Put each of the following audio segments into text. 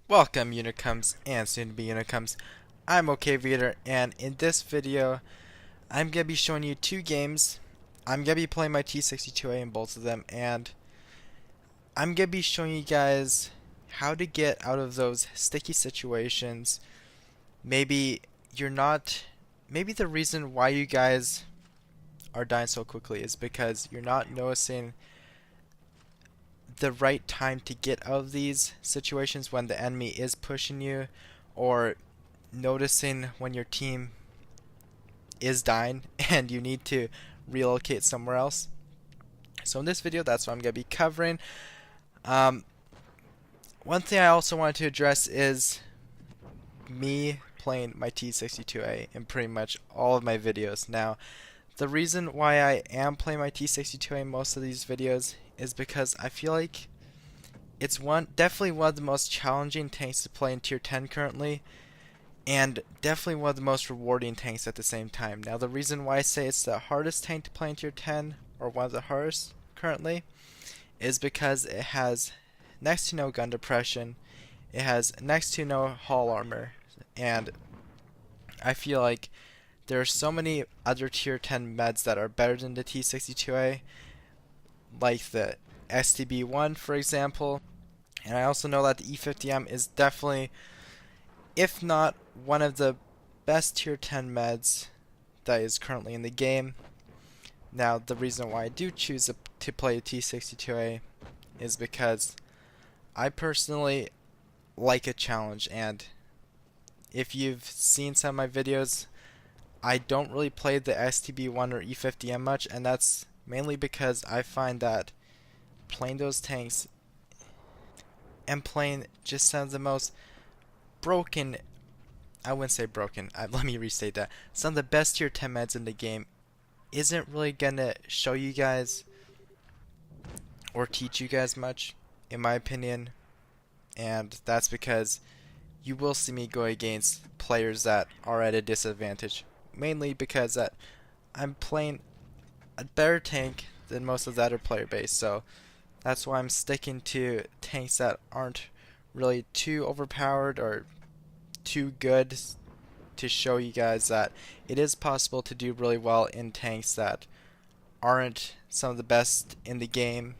Welcome Unicums and soon to be Unicums. I'm OK Reader, and in this video I'm going to be showing you two games. I'm going to be playing my T62A in both of them, and I'm going to be showing you guys how to get out of those sticky situations. Maybe you're not, maybe the reason why you guys are dying so quickly is because you're not noticing the right time to get out of these situations when the enemy is pushing you, or noticing when your team is dying and you need to relocate somewhere else. So in this video, that's what I'm going to be covering. One thing I also wanted to address is me playing my T62A in pretty much all of my videos. Now, the reason why I am playing my T62A in most of these videos is because I feel like it's definitely one of the most challenging tanks to play in Tier 10 currently, and definitely one of the most rewarding tanks at the same time. Now, the reason why I say it's the hardest tank to play in Tier 10, or one of the hardest currently, is because it has next to no gun depression, it has next to no hull armor, and I feel like there are so many other Tier 10 meds that are better than the T62A, like the STB1 for example, and I also know that the E50M is definitely, if not one of the best Tier 10 meds that is currently in the game. Now, the reason why I do choose to play T62A is because I personally like a challenge, and if you've seen some of my videos, I don't really play the STB1 or E50M much, and that's mainly because I find that playing those tanks and playing just some of the most broken, I wouldn't say broken, let me restate that, some of the best Tier 10 meds in the game isn't really gonna show you guys or teach you guys much, in my opinion, and that's because you will see me go against players that are at a disadvantage, mainly because that I'm playing a better tank than most of the other player base, so that's why I'm sticking to tanks that aren't really too overpowered or too good, to show you guys that it is possible to do really well in tanks that aren't some of the best in the game.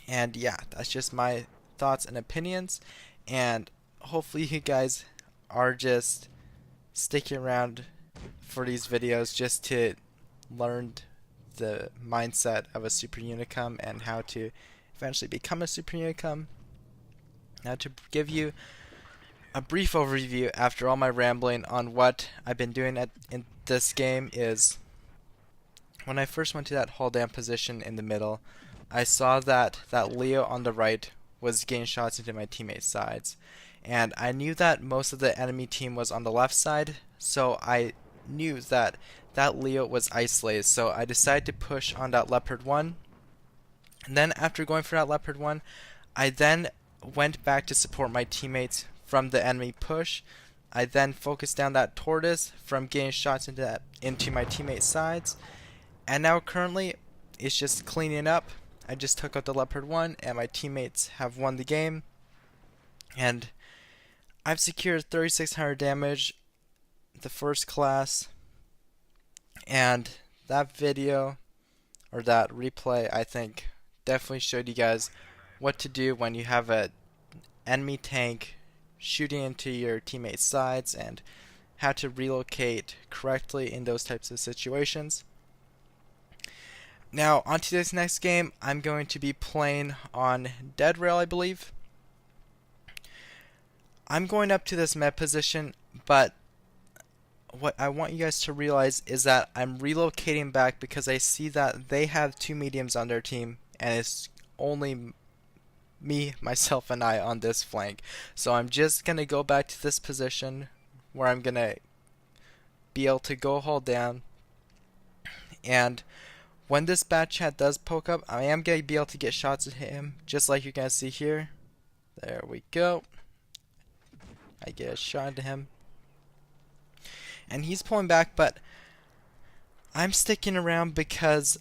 And yeah, that's just my thoughts and opinions, and hopefully you guys are just sticking around for these videos just to learn the mindset of a Super Unicum and how to eventually become a Super Unicum. Now, to give you a brief overview after all my rambling on what I've been doing in this game is, when I first went to that hull down position in the middle, I saw that Leo on the right was getting shots into my teammates' sides, and I knew that most of the enemy team was on the left side, so I knew that Leo was isolated, so I decided to push on that Leopard 1. And then after going for that Leopard 1, I then went back to support my teammates from the enemy push. I then focused down that Tortoise from getting shots into my teammates' sides. And now currently, it's just cleaning up. I just took out the Leopard 1, and my teammates have won the game. And I've secured 3,600 damage, the first class. And that video, or that replay, I think definitely showed you guys what to do when you have a enemy tank shooting into your teammates' sides, and how to relocate correctly in those types of situations. Now, on to this next game, I'm going to be playing on Dead Rail, I believe. I'm going up to this med position, but what I want you guys to realize is that I'm relocating back because I see that they have two mediums on their team, and it's only me, myself, and I on this flank. So I'm just going to go back to this position where I'm going to be able to go hull down, and when this bat chat does poke up, I am going to be able to get shots at him, just like you guys see here. There we go. I get a shot into him, and he's pulling back, but I'm sticking around because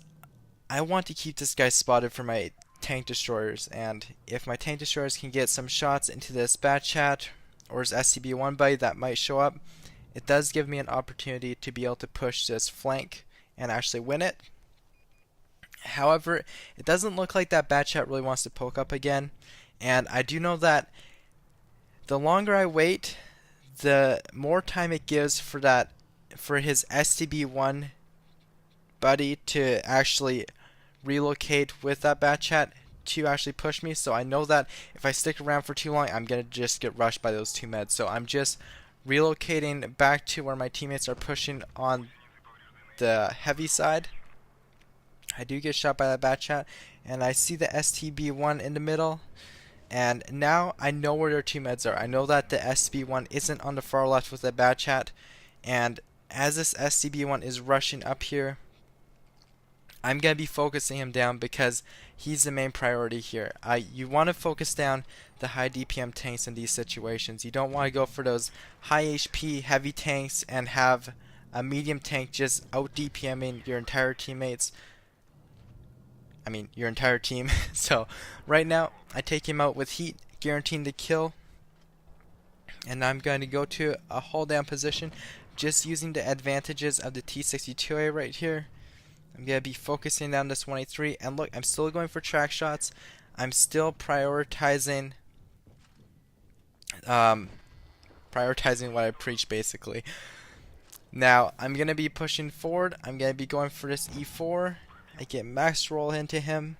I want to keep this guy spotted for my tank destroyers, and if my tank destroyers can get some shots into this bat chat or his SCB-1 buddy that might show up, it does give me an opportunity to be able to push this flank and actually win it. However, it doesn't look like that bat chat really wants to poke up again, and I do know that the longer I wait, the more time it gives for his SCB-1 buddy to actually relocate with that bat chat to actually push me. So I know that if I stick around for too long, I'm gonna just get rushed by those two meds. So I'm just relocating back to where my teammates are pushing on the heavy side. I do get shot by that bat chat, and I see the STB-1 in the middle, and now I know where their two meds are. I know that the STB-1 isn't on the far left with the bat chat, and as this STB-1 is rushing up here, I'm going to be focusing him down because he's the main priority here. You want to focus down the high DPM tanks in these situations. You don't want to go for those high HP heavy tanks and have a medium tank just out DPMing your entire teammates. Your entire team. So right now I take him out with heat, guaranteeing the kill, and I'm going to go to a hold down position just using the advantages of the T62A right here. I'm going to be focusing down this 183, and look, I'm still going for track shots. I'm still prioritizing what I preach, basically. Now I'm going to be pushing forward. I'm going to be going for this E4. I get max roll into him,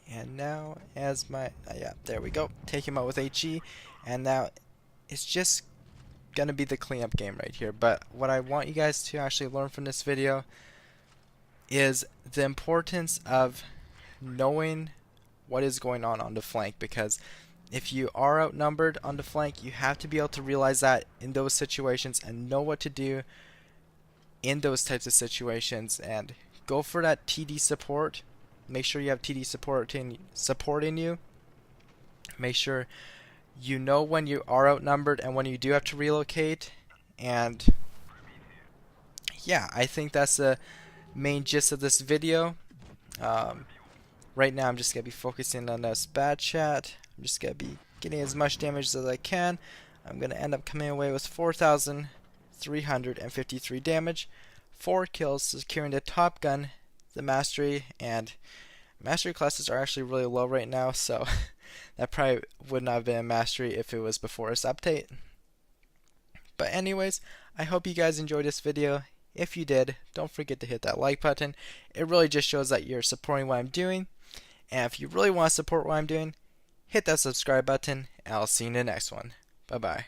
and now as my yeah, there we go, take him out with HE, and now it's just gonna be the cleanup game right here. But what I want you guys to actually learn from this video is the importance of knowing what is going on the flank, because if you are outnumbered on the flank, you have to be able to realize that in those situations and know what to do in those types of situations, and go for that TD support. Make sure you have TD supporting you. Make sure you know when you are outnumbered and when you do have to relocate. And yeah, I think that's the main gist of this video. Right now I'm just going to be focusing on this bad chat. I'm just going to be getting as much damage as I can. I'm going to end up coming away with 4,353 damage, 4 kills, securing the top gun, the mastery, and mastery classes are actually really low right now, so that probably would not have been a mastery if it was before this update. But anyways, I hope you guys enjoyed this video. If you did, don't forget to hit that like button. It really just shows that you're supporting what I'm doing. And if you really want to support what I'm doing, hit that subscribe button, and I'll see you in the next one. Bye bye.